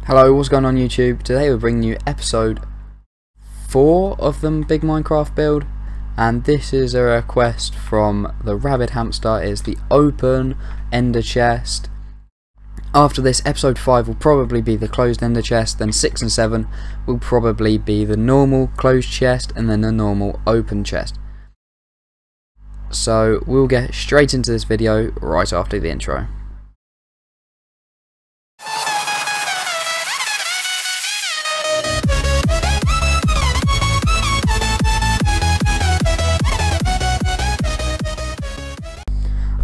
Hello, what's going on YouTube? Today we're bringing you episode 4 of the Big Minecraft build, and this is a request from the Rabid Hamster. It's the open ender chest. After this, episode 5 will probably be the closed ender chest, then 6 and 7 will probably be the normal closed chest and then the normal open chest. So we'll get straight into this video right after the intro.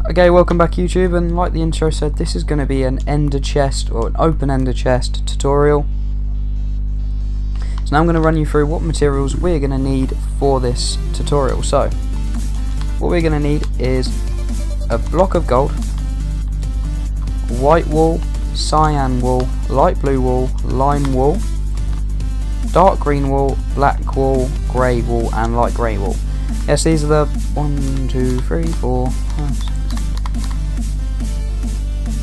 Okay, welcome back YouTube, and like the intro said, this is going to be an ender chest or an open ender chest tutorial. So now I'm going to run you through what materials we're going to need for this tutorial. So what we're going to need is a block of gold, white wool, cyan wool, light blue wool, lime wool, dark green wool, black wool, grey wool and light grey wool. Yes, these are the 1, 2, 3, 4, 5, 6,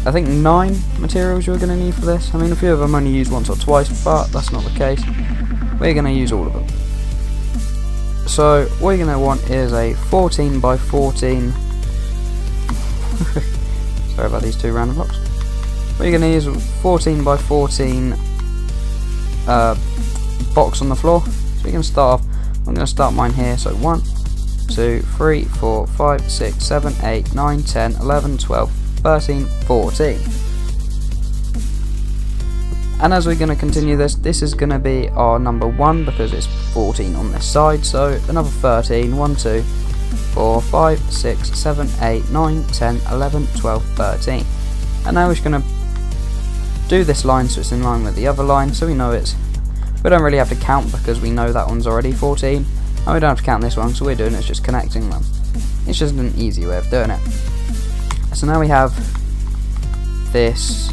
I think 9 materials you're going to need for this. I mean, a few of them only used once or twice, but that's not the case. We're going to use all of them. So what you're going to want is a 14 by 14 sorry about these two random blocks. What you're going to use is a 14 by 14 box on the floor. So you're going to start off, I'm going to start mine here. So 1, 2, 3, 4, 5, 6, 7, 8, 9, 10, 11, 12, 13, 14. And as we're going to continue this is going to be our number 1 because it's 14 on this side. So another 13, 1, 2, 4, 5, 6, 7, 8, 9, 10, 11, 12, 13. And now we're just going to do this line so it's in line with the other line, so we know we don't really have to count because we know that one's already 14. And we don't have to count this one, so we're doing it's just connecting them. It's just an easy way of doing it. So now we have this,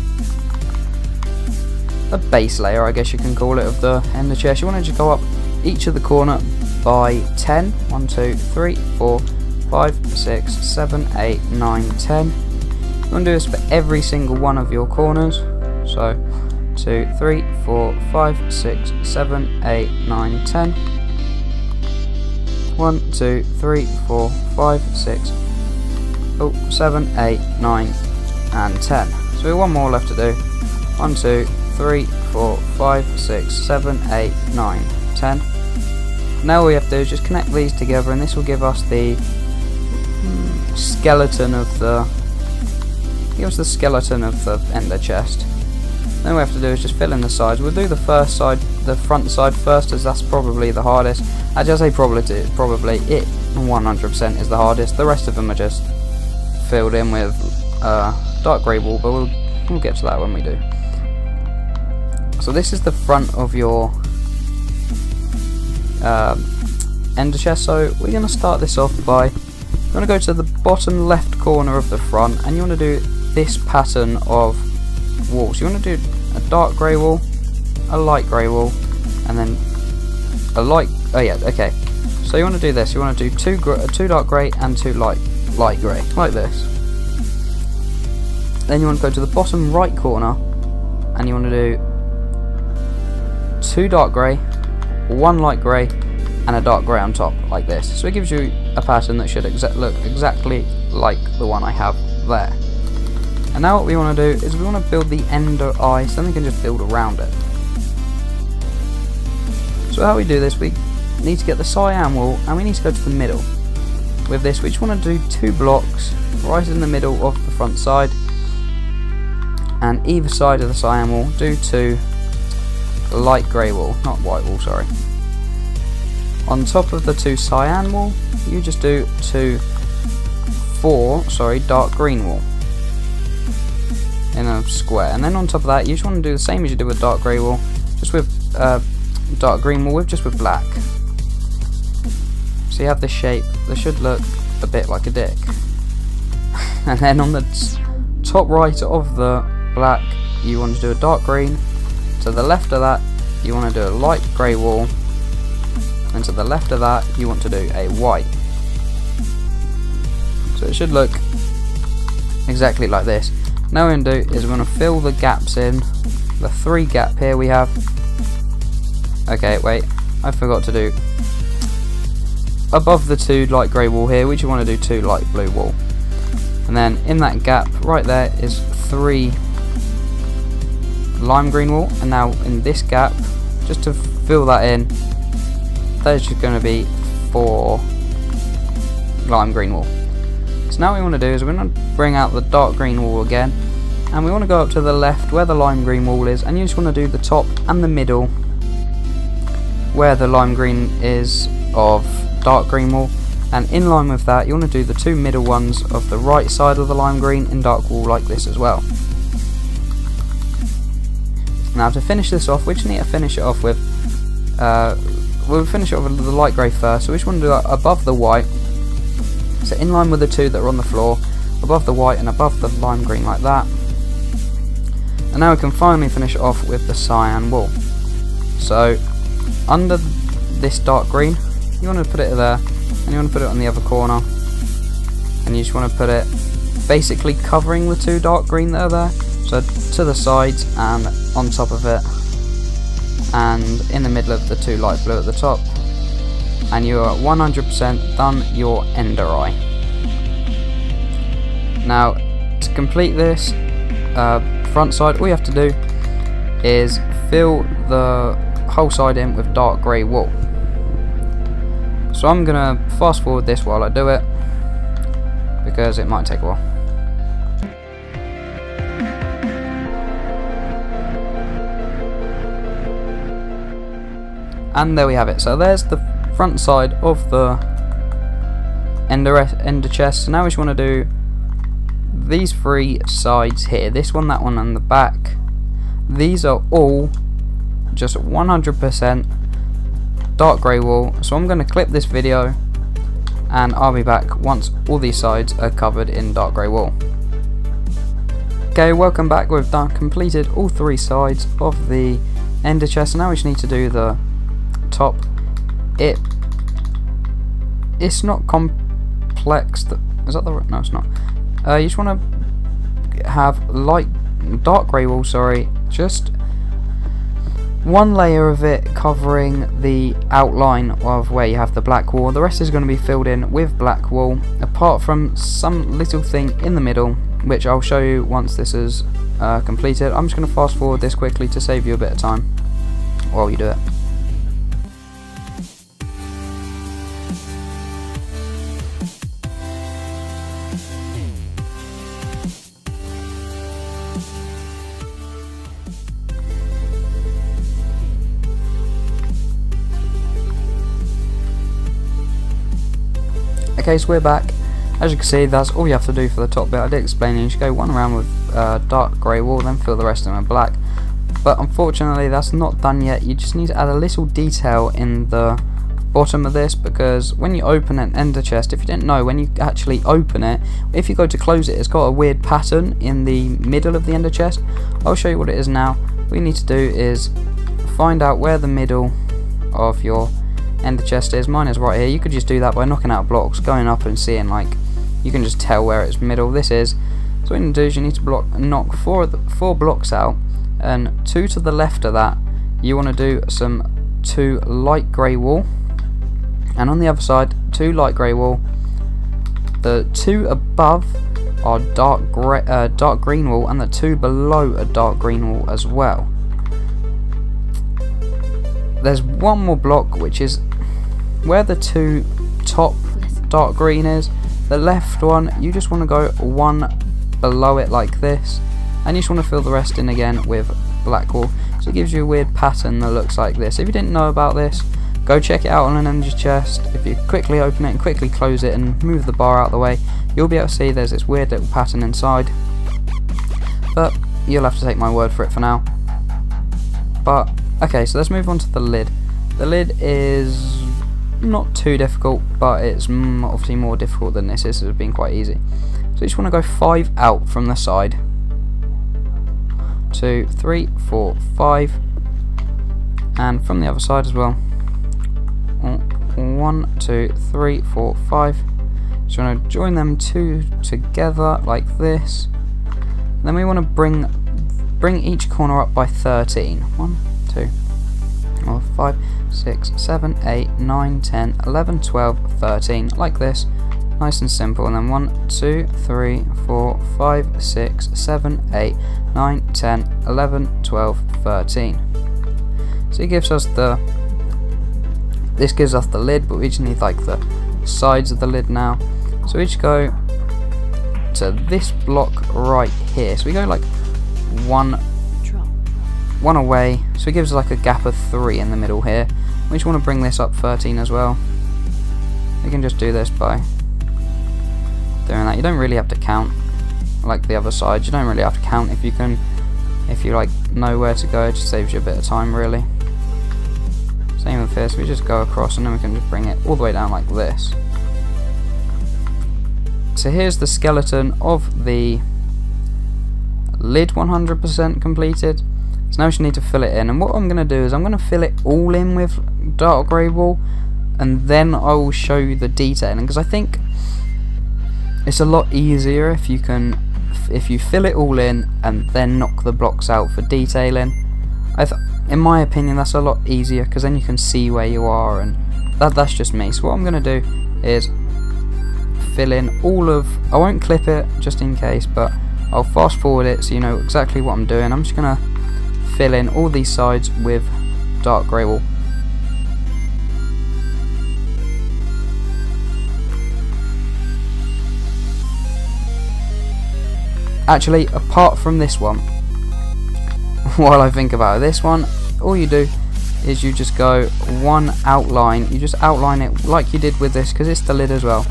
a base layer I guess you can call it, of the ender chest. You want to just go up each of the corner by 10. 1, 2, 3, 4, 5, 6, 7, 8, 9, 10. You want to do this for every single one of your corners. So 2, 3, 4, 5, 6, 7, 8, 9, 10. 1, 2, 3, 4, 5, 6, 7, 8, 9 and 10. So we have one more left to do. 1, 2, 3, 4, 5, 6, 7, 8, 9, 10. Now all we have to do is just connect these together, and this will give us the skeleton of the ender chest. Then what we have to do is just fill in the sides. We'll do the front side first, as that's probably the hardest. As I say probably, it 100% is the hardest. The rest of them are just filled in with dark grey wool, but we'll get to that when we do. So this is the front of your ender chest. So we're going to start this off by, you want to go to the bottom left corner of the front, and you want to do this pattern of walls. You want to do a dark grey wool, a light grey wool, and then a light. Oh yeah, okay. So you want to do this. You want to do two dark grey and 2 light grey, like this. Then you want to go to the bottom right corner, and you want to do 2 dark grey, 1 light grey, and a dark grey on top, like this. So it gives you a pattern that should look exactly like the one I have there. And now what we want to do is we want to build the ender eye, so then we can just build around it. So how we do this, we need to get the cyan wool, and we need to go to the middle. With this, we just want to do 2 blocks right in the middle of the front side, and either side of the cyan wool do 2 light grey wool, not white wool, sorry. On top of the 2 cyan wool, you just do 4 dark green wool in a square. And then on top of that, you just want to do the same as you did with dark grey wool, just with dark green wool, just with black. So you have this shape that should look a bit like a dick. And then on the top right of the black, you want to do a dark green. To the left of that, you want to do a light grey wool, and to the left of that, you want to do a white. So it should look exactly like this. Now what we're going to do is we're going to fill the gaps in the 3 gap here we have. Okay, wait, I forgot to do above the 2 light grey wall here, we just want to do 2 light blue wall. And then in that gap right there is 3 lime green wall, and now in this gap, just to fill that in, there's just going to be 4 lime green wall. So now what we want to do is we're going to bring out the dark green wall again, and we want to go up to the left where the lime green wall is, and you just want to do the top and the middle where the lime green is of dark green wall, and in line with that you want to do the 2 middle ones of the right side of the lime green in dark wall like this as well. Now to finish this off, we just need to finish it off with we'll finish it off with the light grey first, so we just want to do that above the white, so in line with the 2 that are on the floor, above the white and above the lime green like that. And now we can finally finish it off with the cyan wall. So under this dark green, you want to put it there, and you want to put it on the other corner, and you just want to put it basically covering the 2 dark green that are there, so to the sides and on top of it, and in the middle of the 2 light blue at the top, and you are 100% done your ender eye. Now to complete this front side, all you have to do is fill the whole side in with dark grey wool. So I'm gonna fast forward this while I do it, because it might take a while. And there we have it. So there's the front side of the ender chest. So now we just want to do these 3 sides here, this one, that one and the back. These are all just 100% dark grey wool. So I'm going to clip this video and I'll be back once all these sides are covered in dark grey wool. Okay, welcome back. We've completed all 3 sides of the ender chest. Now we just need to do the top. It's not complex. Is that the no? It's not. You just want to have dark grey wool. Sorry, just 1 layer of it covering the outline of where you have the black wall. The rest is going to be filled in with black wool, apart from some little thing in the middle, which I'll show you once this is completed. I'm just going to fast forward this quickly to save you a bit of time while you do it. Okay, so we're back. As you can see, that's all you have to do for the top bit. I did explain it. You should go 1 round with dark grey wool, then fill the rest in with black. But unfortunately, that's not done yet. You just need to add a little detail in the bottom of this, because when you open an ender chest, if you didn't know, when you actually open it, if you go to close it, it's got a weird pattern in the middle of the ender chest. I'll show you what it is now. What you need to do is find out where the middle of your ender chest is. Mine is right here. You could just do that by knocking out blocks, going up and seeing, like, you can just tell where its middle this is. So what you need to do is you need to knock 4 blocks out, and 2 to the left of that you want to do some 2 light grey wool, and on the other side 2 light grey wool. The 2 above are dark green wool, and the 2 below are dark green wool as well. There's 1 more block, which is where the 2 top dark green is. The left one, you just want to go 1 below it like this, and you just want to fill the rest in again with black wool. So it gives you a weird pattern that looks like this. If you didn't know about this, go check it out on an ender chest. If you quickly open it and quickly close it and move the bar out of the way, you'll be able to see there's this weird little pattern inside. But you'll have to take my word for it for now. But okay, so let's move on to the lid. The lid is not too difficult, but it's obviously more difficult than this. This has been quite easy. So you just want to go 5 out from the side. 2, 3, 4, 5, and from the other side as well. 1, 2, 3, 4, 5. So you want to join them 2 together like this. And then we want to bring bring each corner up by 13. 1, 2, 4, 5, 6, 7, 8, 9, 10, 11, 12, 13, like this. Nice and simple. And then 1, 2, 3, 4, 5, 6, 7, 8, 9, 10, 11, 12, 13. So it gives us this gives us the lid, but we just need like the sides of the lid now. So we just go to this block right here. So we go like one away. So it gives us like a gap of 3 in the middle here. We just want to bring this up 13 as well. We can just do this by doing that. You don't really have to count like the other side. You don't really have to count if you like know where to go. It just saves you a bit of time really. Same with this, we just go across and then we can just bring it all the way down like this. So here's the skeleton of the lid 100% completed. So now we just need to fill it in, and what I'm going to do is I'm going to fill it all in with dark grey wool, and then I will show you the detailing, because I think it's a lot easier if you fill it all in and then knock the blocks out for detailing. In my opinion, that's a lot easier because then you can see where you are, and that's just me. So what I'm going to do is fill in all of, I won't clip it just in case, but I'll fast forward it so you know exactly what I'm doing. I'm just going to fill in all these sides with dark grey wool. Actually, apart from this one, while I think about it, this one, all you do is you just go one outline. You just outline it like you did with this, because it's the lid as well.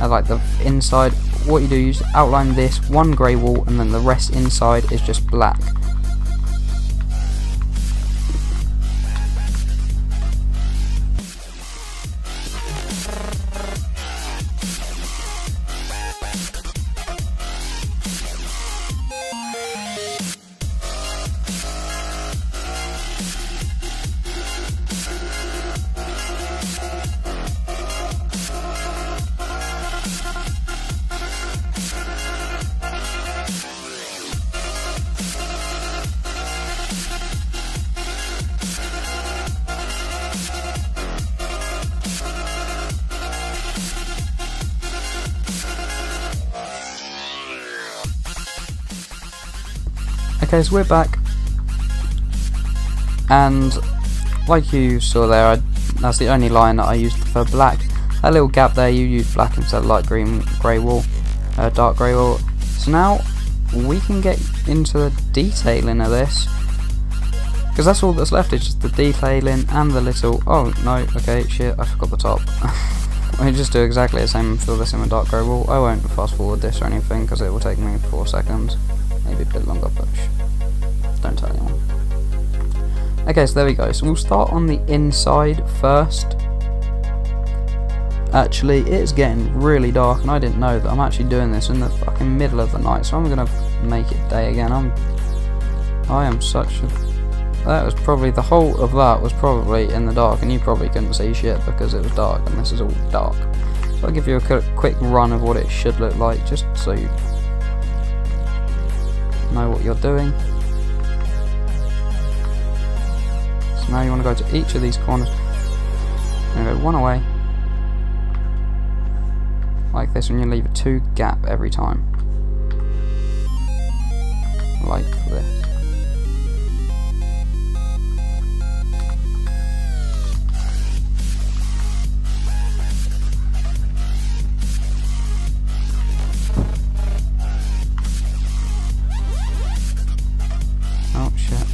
Like the inside, what you do, you just outline this one grey wool, and then the rest inside is just black. Okay, so we're back, and like you saw there, that's the only line that I used for black. That little gap there, you use black instead of light grey wool, dark grey wool. So now we can get into the detailing of this, because that's all that's left, is just the detailing and the little, oh no, okay, shit, I forgot the top. We just do exactly the same and fill this in with dark grey wool. I won't fast forward this or anything because it will take me 4 seconds, maybe a bit longer, but don't tell anyone. Okay, so there we go. So we'll start on the inside first. Actually, it's getting really dark, and I didn't know that I'm actually doing this in the fucking middle of the night, so I'm gonna make it day again. I am such a... That was probably, the whole of that was probably in the dark, and you probably couldn't see shit because it was dark, and this is all dark. So I'll give you a quick run of what it should look like, just so you know what you're doing. So now you want to go to each of these corners and go one away like this, and you leave a 2 gap every time like this. Oh shit.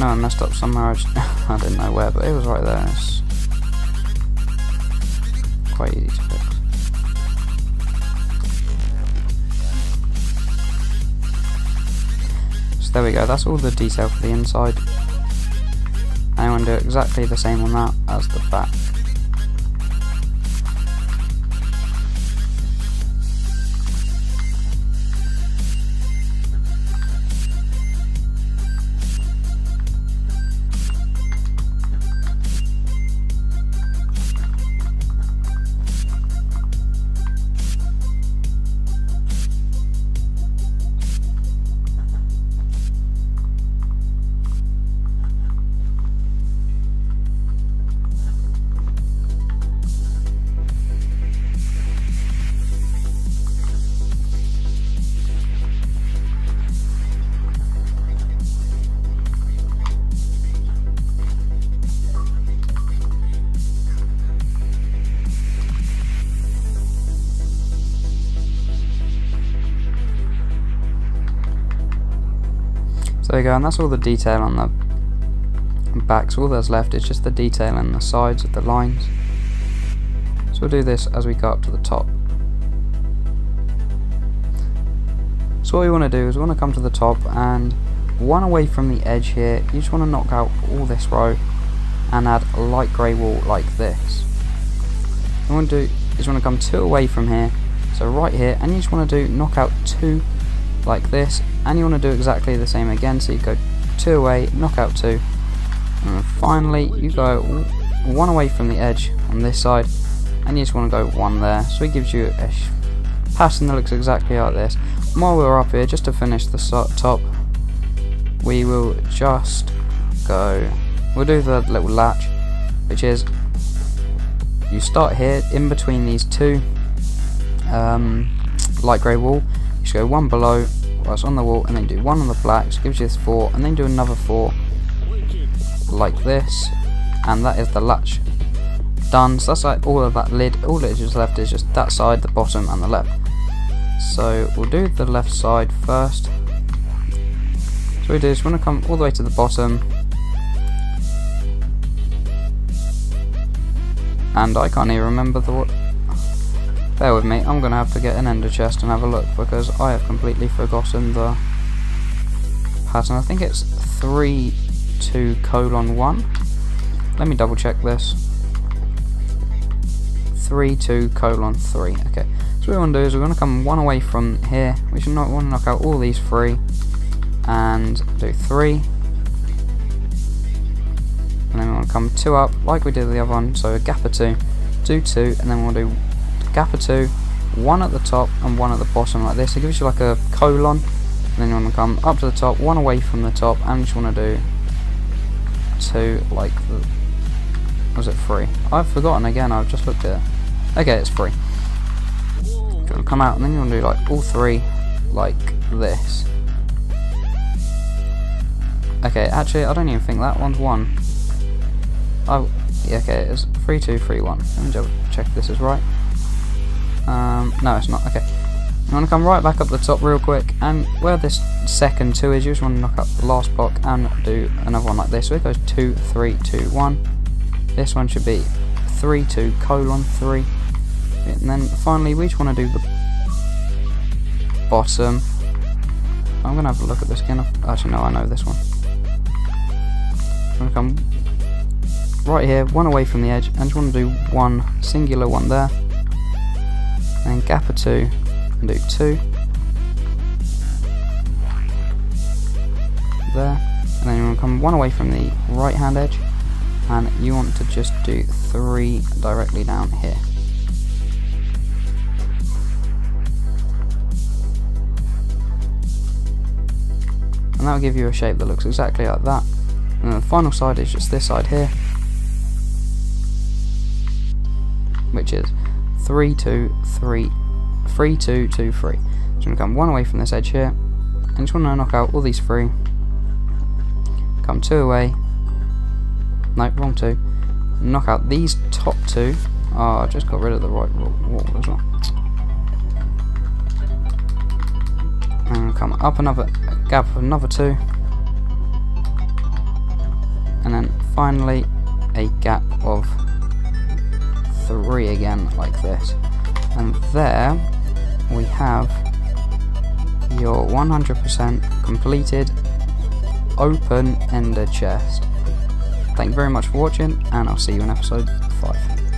know I messed up somewhere, I didn't know where, but it was right there. It's quite easy to fix. So there we go, that's all the detail for the inside. And I'm going to do exactly the same on that as the back. There we go, and that's all the detail on the back, so all that's left is just the detail in the sides of the lines. So we'll do this as we go up to the top. So what we want to do is we want to come to the top, and one away from the edge here, you just want to knock out all this row and add a light grey wall like this. What you want to do is you want to come 2 away from here, so right here, and you just want to knock out 2 like this, and you want to do exactly the same again, so you go 2 away, knock out 2, and then finally you go 1 away from the edge on this side, and you just want to go 1 there, so it gives you a pattern that looks exactly like this. And while we're up here, just to finish the top, we will just we'll do the little latch, which is, you start here in between these 2 light grey wall. You should go 1 below whilst on the wall, and then do 1 on the black, so it gives you this 4, and then do another 4 like this, and that is the latch done. So that's like all of that lid. All it is left is just that side, the bottom, and the left. So we'll do the left side first. So we do is we want to come all the way to the bottom, and I can't even remember the bear with me, I'm going to have to get an ender chest and have a look, because I have completely forgotten the pattern. I think it's 3-2:1. Let me double check this. 3-2:3. Okay, so what we want to do is we're going to come 1 away from here. We should not want to knock out all these 3 and do 3. And then we want to come 2 up like we did the other one, so a gap of 2, do 2, and then we'll do gap of 2, 1 at the top and 1 at the bottom like this. It gives you like a colon, and then you want to come up to the top, 1 away from the top, and you just want to do 2 like the, was it 3? I've forgotten again, I've just looked at it. Okay, it's 3. You want to come out, and then you want to do like all 3 like this. Okay, actually I don't even think that one's 1. Oh yeah, okay, it's 3-2-3-1. Let me double check this is right. No, it's not. Okay, you want to come right back up the top real quick, and where this second 2 is, you just want to knock up the last block and do another one like this. So it goes 2-3-2-1. This one should be 3-2:3, and then finally we just want to do the bottom. I'm gonna have a look at this again. Actually, no, I know this one. I'm gonna come right here, 1 away from the edge, and just want to do 1 singular 1 there. Then gap of 2 and do 2 there, and then you want to come 1 away from the right hand edge, and you want to just do 3 directly down here. And that will give you a shape that looks exactly like that. And then the final side is just this side here, which is 3-2-3, 3-2-2-3. So I'm going to come 1 away from this edge here, and just want to knock out all these 3. Come 2 away. No, wrong 2. Knock out these top 2. Oh, I just got rid of the right wall as well. And come up another gap of another 2. and then finally a gap of 3 again, like this. And there we have your 100% completed open ender chest. Thank you very much for watching, and I'll see you in episode 5.